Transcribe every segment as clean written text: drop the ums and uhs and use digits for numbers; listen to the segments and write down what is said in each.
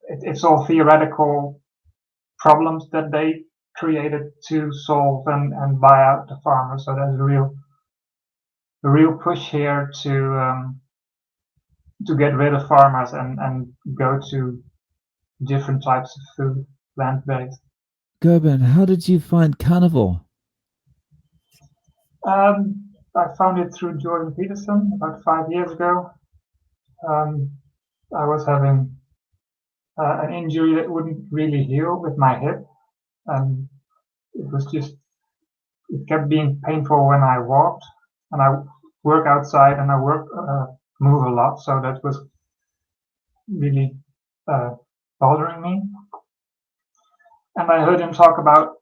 it's all theoretical problems that they created to solve and buy out the farmers. So there's a real push here to get rid of farmers and go to different types of food, plant-based. Gerben, how did you find Carnivore? I found it through Jordan Peterson about 5 years ago. Um, I was having an injury that wouldn't really heal with my hip, and it kept being painful when I walked, and I work outside and I move a lot, so that was really uh, bothering me. And I heard him talk about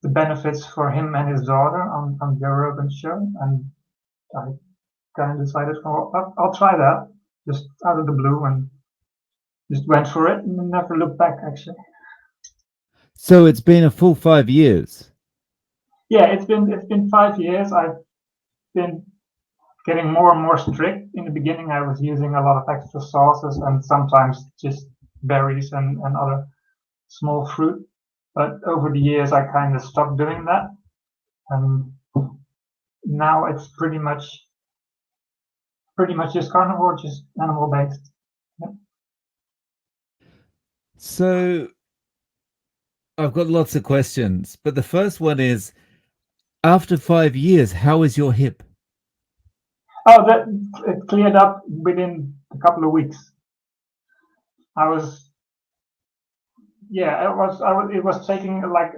the benefits for him and his daughter on Joe Rogan's show, and I kind of decided, I'll try that, just out of the blue, and just went for it and never looked back, actually. So it's been a full 5 years. Yeah, it's been 5 years. I've been getting more and more strict. In the beginning, I was using a lot of extra sauces and sometimes just berries and other small fruit. But over the years, I kind of stopped doing that. And now it's pretty much just carnivore, just animal based. Yeah. So I've got lots of questions, but the first one is, after 5 years, how is your hip? Oh, that it cleared up within a couple of weeks. I was, yeah, it was taking like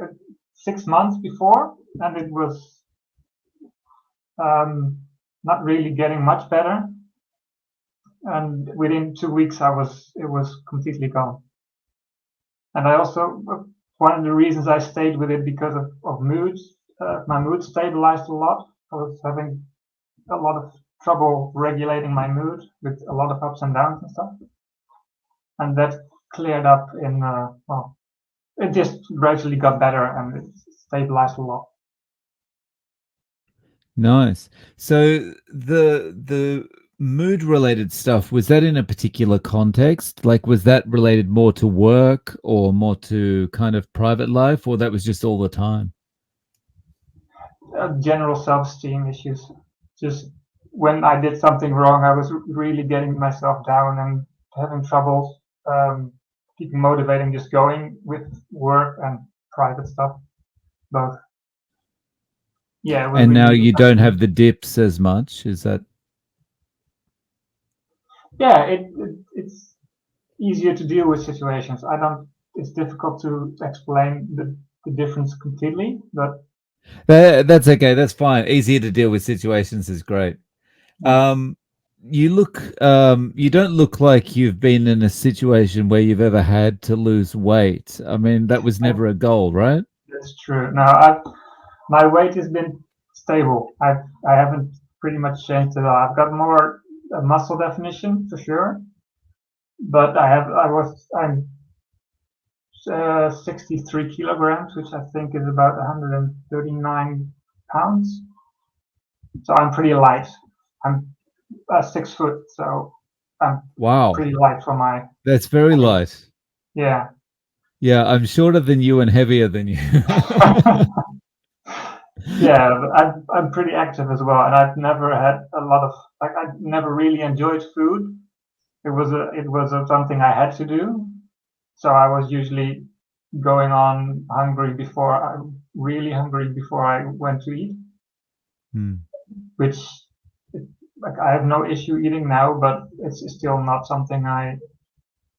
6 months before, and it was not really getting much better. And within 2 weeks, it was completely gone. And I also, one of the reasons I stayed with it because of moods, my mood stabilized a lot. I was having a lot of trouble regulating my mood with a lot of ups and downs and stuff. And that cleared up well, it just gradually got better and it stabilized a lot. Nice. So the mood related stuff, was that in a particular context? Like, was that related more to work or more to kind of private life, or that was just all the time? General self-esteem issues. Just when I did something wrong, I was really getting myself down and having trouble keeping motivating, just going with work and private stuff, both. Yeah, it was And now really you don't have the dips as much, is that? yeah. It's easier to deal with situations. I don't. It's difficult to explain the difference completely, but That's okay, that's fine. Easier to deal with situations is great. yeah. Um, you don't look like you've been in a situation where you've ever had to lose weight. I mean, that was never a goal, right? That's true. No, my weight has been stable. I haven't pretty much changed at all. I've got more muscle definition for sure, but I'm 63 kilograms, which I think is about 139 pounds. So I'm pretty light. I'm 6 foot, so I'm Wow, pretty light for my that's very height. light. Yeah. Yeah, I'm shorter than you and heavier than you. Yeah, I'm pretty active as well, and I've never had a lot of like I never really enjoyed food. It was something I had to do, so I was usually going on really hungry before I went to eat, Hmm. which like I have no issue eating now, but it's still not something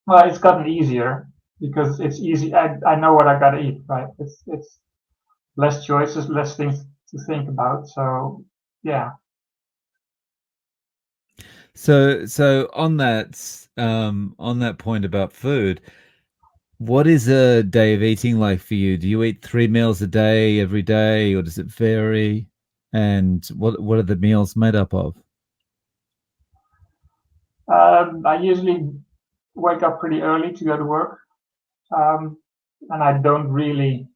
well, it's gotten easier because it's easy. I know what I gotta eat, right? It's less choices, less things to think about. So yeah. So on that point about food, what is a day of eating like for you? Do you eat 3 meals a day every day, or does it vary? And what are the meals made up of? I usually wake up pretty early to go to work, um, and I don't really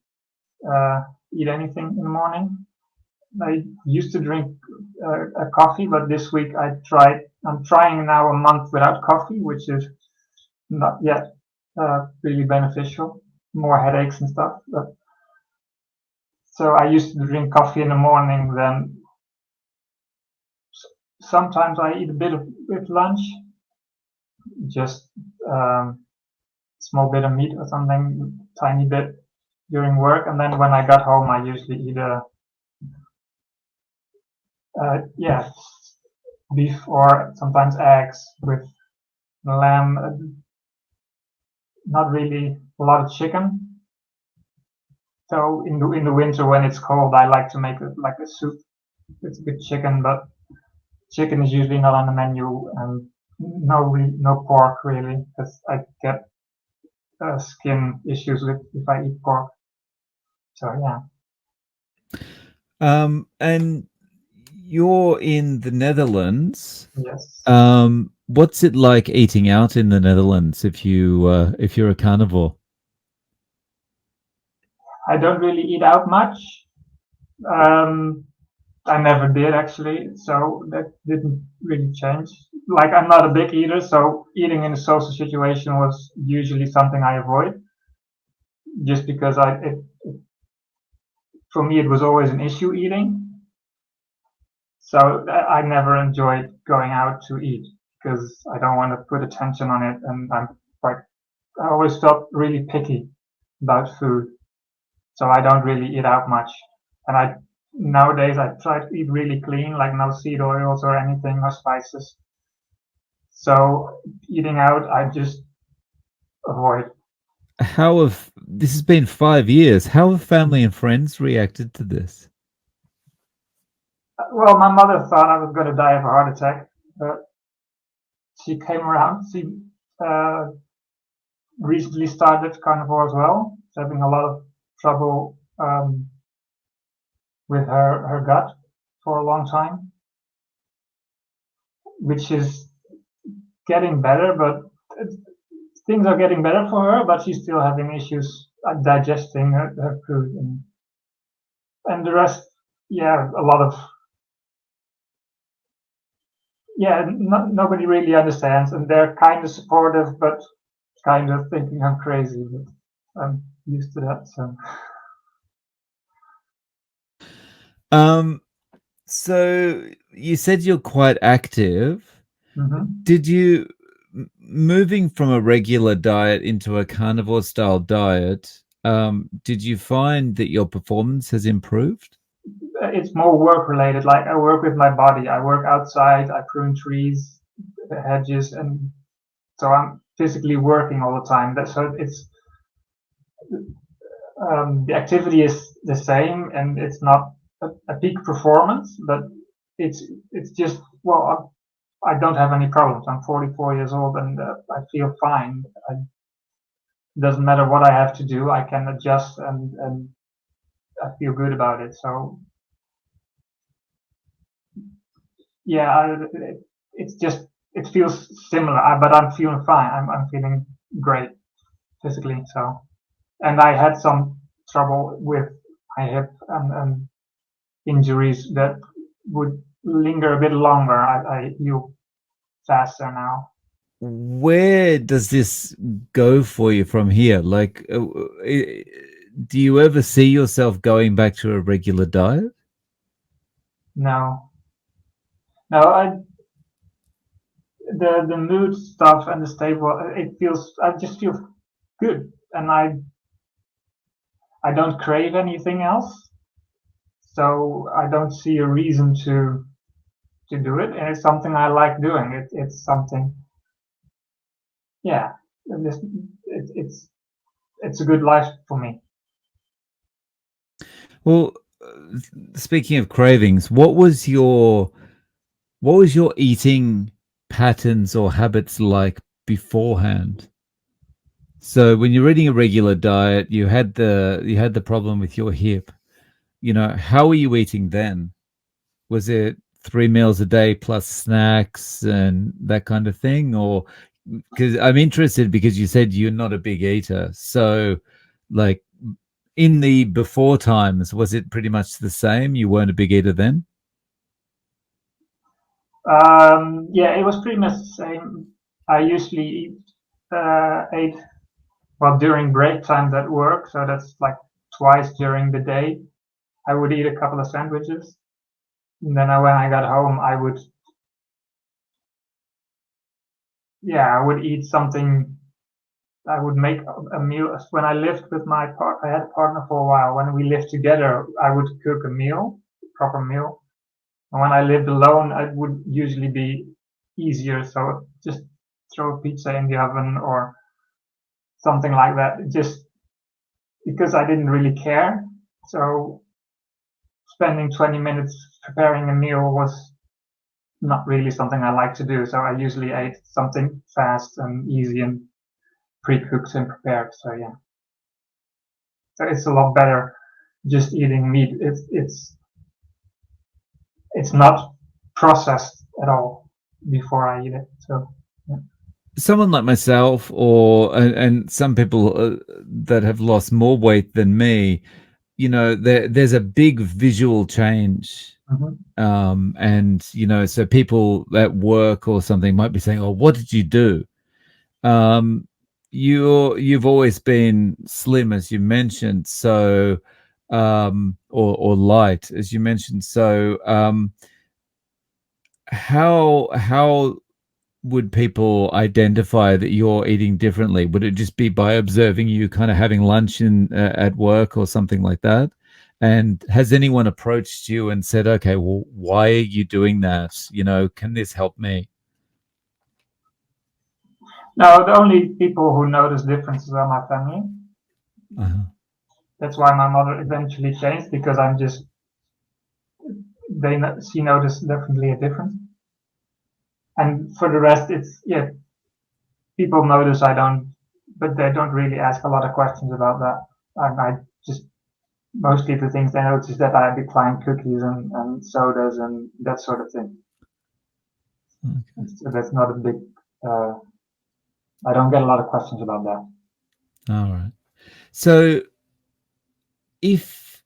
uh, eat anything in the morning. I used to drink a coffee, but this week I'm trying now a month without coffee, which is not yet. really beneficial. More headaches and stuff. But, so I used to drink coffee in the morning. Then sometimes I eat a bit of with lunch, just small bit of meat or something, tiny bit during work. And then when I got home, I usually eat yeah, beef or sometimes eggs with lamb. Not really a lot of chicken. So in the winter when it's cold, I like to make it like a soup with chicken, but chicken is usually not on the menu, and no pork really, because I get skin issues with if I eat pork. So yeah. And you're in the Netherlands. Yes. What's it like eating out in the Netherlands if you're a carnivore? I don't really eat out much. Um, I never did actually, so that didn't really change. Like I'm not a big eater, so eating in a social situation was usually something I avoid, just because for me it was always an issue eating. So I never enjoyed going out to eat because I don't want to put attention on it, and I always felt really picky about food, so I don't really eat out much. And nowadays I try to eat really clean, like no seed oils or anything or spices. So eating out, I just avoid. How have this has been 5 years? How have family and friends reacted to this? Well, my mother thought I was going to die of a heart attack, but she came around. She uh, recently started carnivore as well. She's having a lot of trouble with her gut for a long time, which is getting better, but things are getting better for her, but she's still having issues digesting her food, and the rest, yeah, a lot of, yeah, nobody really understands, and they're kind of supportive, but kind of thinking I'm crazy, but I'm used to that, so. Um, so you said you're quite active. Mm-hmm. Did you moving from a regular diet into a carnivore style diet? Did you find that your performance has improved? It's more work related. Like I work with my body. I work outside. I prune trees, hedges, and so I'm physically working all the time. So it's the activity is the same, and it's not a peak performance, but it's it's just well, I don't have any problems. I'm 44 years old, and I feel fine. It doesn't matter what I have to do. I can adjust, and I feel good about it. So yeah, it's just it feels similar, but I'm feeling fine. I'm feeling great physically. So, and I had some trouble with my hip and injuries that would linger a bit longer. I heal faster now. Where does this go for you from here? Like, do you ever see yourself going back to a regular diet? No, no, the mood stuff and the stable. It feels. I just feel good, and I don't crave anything else. So I don't see a reason to do it, and it's something I like doing. It's something, yeah. It's it's a good life for me. Well, speaking of cravings, what was your eating patterns or habits like beforehand? So when you're eating a regular diet, you had the problem with your hip. You know, how were you eating then? Was it 3 meals a day plus snacks and that kind of thing? Or because I'm interested because you said you're not a big eater. So, like in the before times, was it pretty much the same? You weren't a big eater then? Yeah, it was pretty much the same. I usually ate well, during break times at work, so that's like twice during the day, I would eat a couple of sandwiches. And then when I got home, I would eat something. I would make a meal. When I lived with I had a partner for a while. When we lived together, I would cook a meal, a proper meal. And when I lived alone, it would usually be easier. So just throw a pizza in the oven or something like that. Just because I didn't really care. So spending 20 minutes preparing a meal was not really something I like to do. So I usually ate something fast and easy and pre-cooked and prepared. So yeah, so it's a lot better just eating meat. It's not processed at all before I eat it. So yeah. Someone like myself, or and some people that have lost more weight than me, you know, there's a big visual change. And you know, so people at work or something might be saying, "Oh, what did you do?" Um, you've always been slim, as you mentioned, so or light, as you mentioned. So how would people identify that you're eating differently? Would it just be by observing you kind of having lunch in at work or something like that? And has anyone approached you and said, "Okay, well, why are you doing that? You know, can this help me?" No, the only people who notice differences are my family. Uh-huh. That's why my mother eventually changed, because she noticed definitely a difference. And for the rest, people notice I don't, but they don't really ask a lot of questions about that. And I just mostly the things they notice is that I decline cookies and sodas and that sort of thing. Okay. So that's not a big. Uh, I don't get a lot of questions about that. All right. So if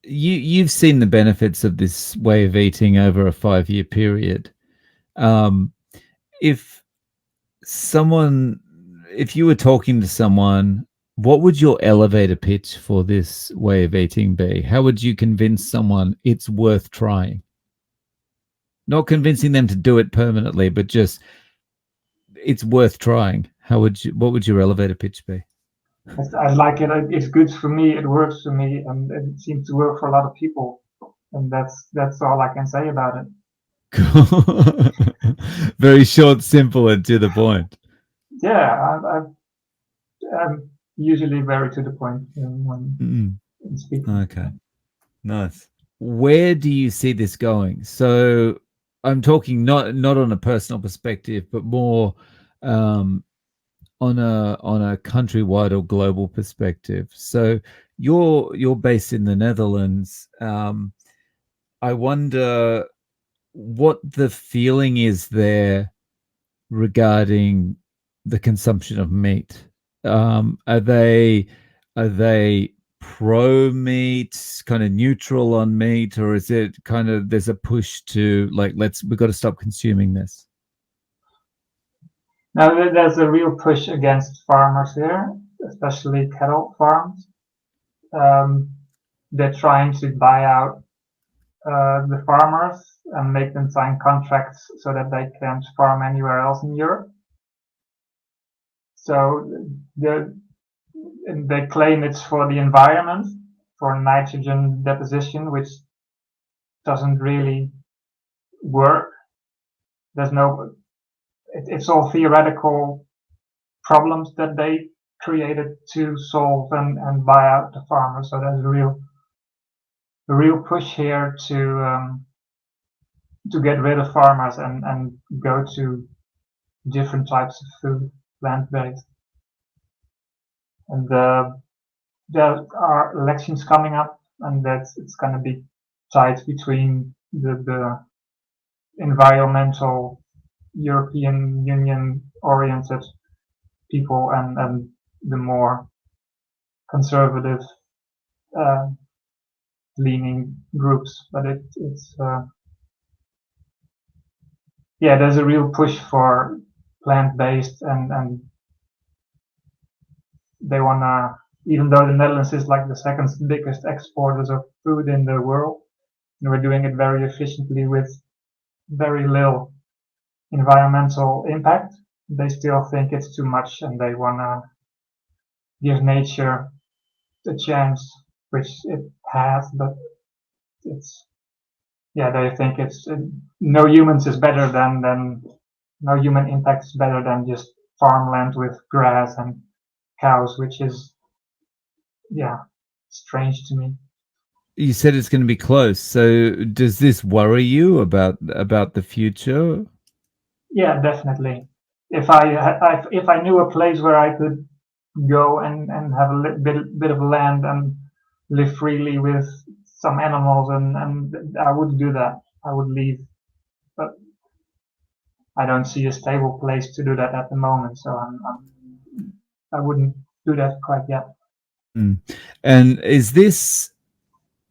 you've seen the benefits of this way of eating over a 5-year period, um, if someone, if you were talking to someone, what would your elevator pitch for this way of eating be? How would you convince someone it's worth trying? Not convincing them to do it permanently, but just it's worth trying. What would your elevator pitch be? I like it. It's good for me. It works for me, and it seems to work for a lot of people. And that's all I can say about it. Very short, simple, and to the point. Yeah, I'm usually very to the point when speaking. Okay, nice. Where do you see this going? So I'm talking not on a personal perspective, but more um, on a countrywide or global perspective. So you're based in the Netherlands. I wonder what the feeling is there regarding the consumption of meat. Are they pro meat, kind of neutral on meat, or is it kind of there's a push to like we've got to stop consuming this? Now there's a real push against farmers here, especially cattle farms. Um, they're trying to buy out the farmers and make them sign contracts so that they can't farm anywhere else in Europe. So they claim it's for the environment, for nitrogen deposition, which doesn't really work. It's all theoretical problems that they created to solve and buy out the farmers. So there's a real push here to get rid of farmers and go to different types of food, plant-based. And there are elections coming up, and it's going to be tied between the environmental European Union oriented people and the more conservative uh, leaning groups. But it's there's a real push for plant based and they wanna, even though the Netherlands is like the second biggest exporters of food in the world, and we're doing it very efficiently with very little environmental impact, they still think it's too much, and they wanna give nature a chance, which it has, but it's, yeah, they think it's no humans is better than no human impact is better than just farmland with grass and cows, which is, yeah, strange to me. You said it's going to be close. So does this worry you about the future? Yeah, definitely. If I knew a place where I could go and have a bit of land and live freely with some animals, and I would do that. I would leave, but I don't see a stable place to do that at the moment, so I wouldn't do that quite yet. Mm. And is this,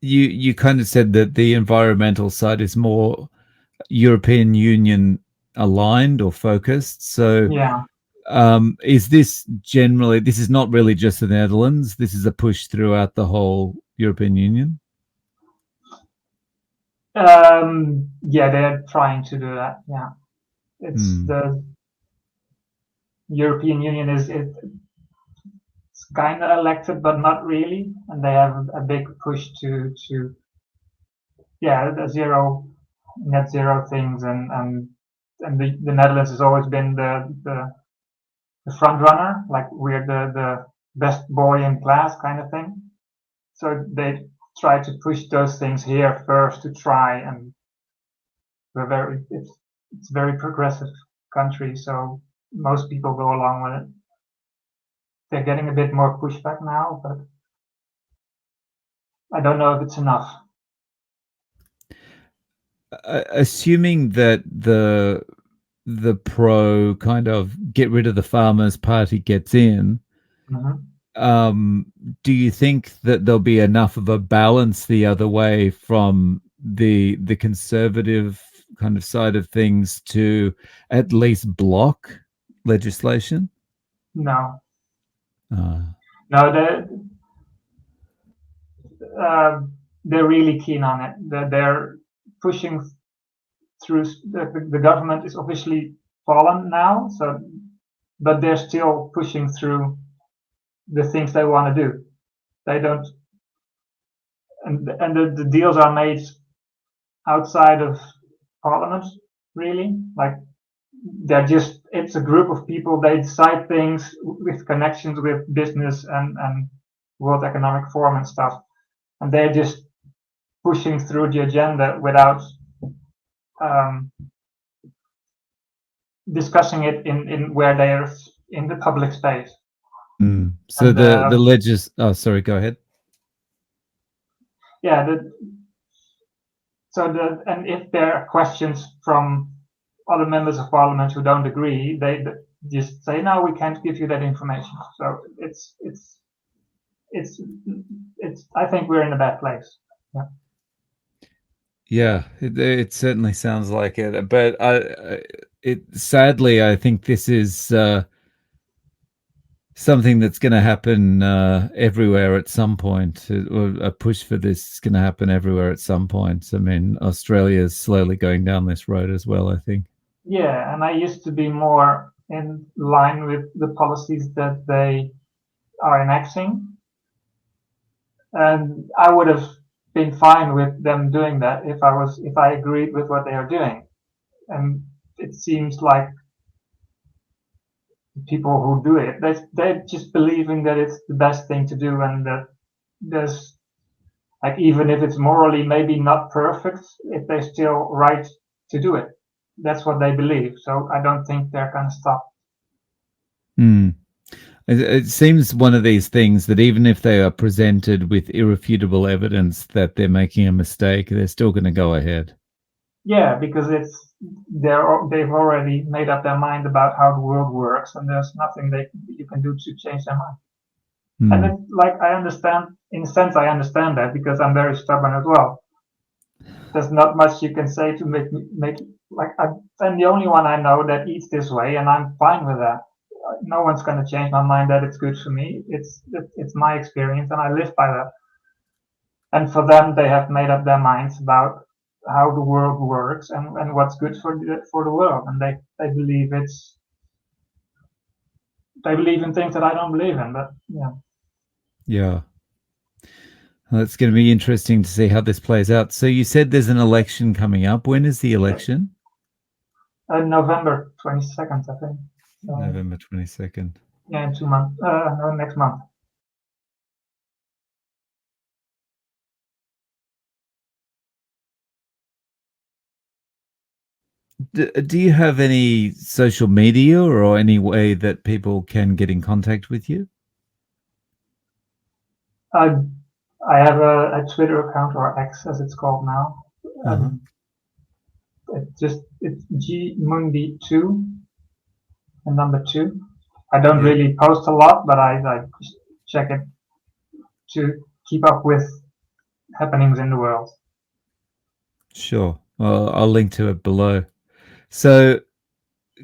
you kind of said that the environmental side is more European Union aligned or focused. So Yeah. is this generally, this is not really just the Netherlands, this is a push throughout the whole European Union? Yeah, they're trying to do that. Yeah, it's Mm. the European Union is it's kind of elected, but not really, and they have a big push to yeah, the net zero things, and the Netherlands has always been the front runner, like we're the best boy in class kind of thing. So they try to push those things here first to try, and we're very it's a very progressive country, so most people go along with it. They're getting a bit more pushback now, but I don't know if it's enough. Assuming that the pro kind of get rid of the farmers party gets in, Mm-hmm. do you think that there'll be enough of a balance the other way from the conservative kind of side of things to at least block legislation? No, Uh, no, uh, they're really keen on it. They're pushing through. The government is officially fallen now, so but they're still pushing through the things they want to do. They don't, and the deals are made outside of parliament, really. Like they're just, it's a group of people. They decide things with connections with business and World Economic Forum and stuff, and they're just pushing through the agenda without um, discussing it in where they're in the public space. So And the oh, sorry, go ahead. yeah, and if there are questions from other members of parliament who don't agree, they just say no, we can't give you that information. So it's I think we're in a bad place. Yeah. Yeah, it certainly sounds like it. But it sadly, I think this is something that's going to happen everywhere at some point. Or a push for this is going to happen everywhere at some point. I mean, Australia is slowly going down this road as well, I think. Yeah, and I used to be more in line with the policies that they are enacting, and I would have been fine with them doing that if I agreed with what they are doing. And it seems like people who do it, they're just believing that it's the best thing to do, and that there's like, even if it's morally maybe not perfect, if they're still right to do it. That's what they believe. So I don't think they're going to stop. Mm. It seems one of these things that even if they are presented with irrefutable evidence that they're making a mistake, they're still going to go ahead. Yeah, because they've already made up their mind about how the world works, and there's nothing you can do to change their mind. And Mm. it's like, I understand, in a sense, I understand that because I'm very stubborn as well. There's not much you can say to make like I'm the only one I know that eats this way, and I'm fine with that. no one's going to change my mind that it's good for me. It's my experience, and I live by that. And for them, they have made up their minds about how the world works and what's good for the world, and they believe in things that I don't believe in. But yeah. Yeah. Well, it's going to be interesting to see how this plays out. So you said there's an election coming up. When is the election? November 22nd, I think. November 22nd. Yeah, in 2 months. No, next month. Do you have any social media or any way that people can get in contact with you? I have a Twitter account, or X as it's called now. It's gmundi2 and number 2. I don't really post a lot, but I check it to keep up with happenings in the world. Sure. Well, I'll link to it below. So,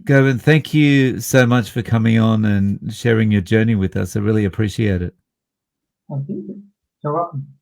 Gerben, thank you so much for coming on and sharing your journey with us. I really appreciate it. Thank you. You're welcome.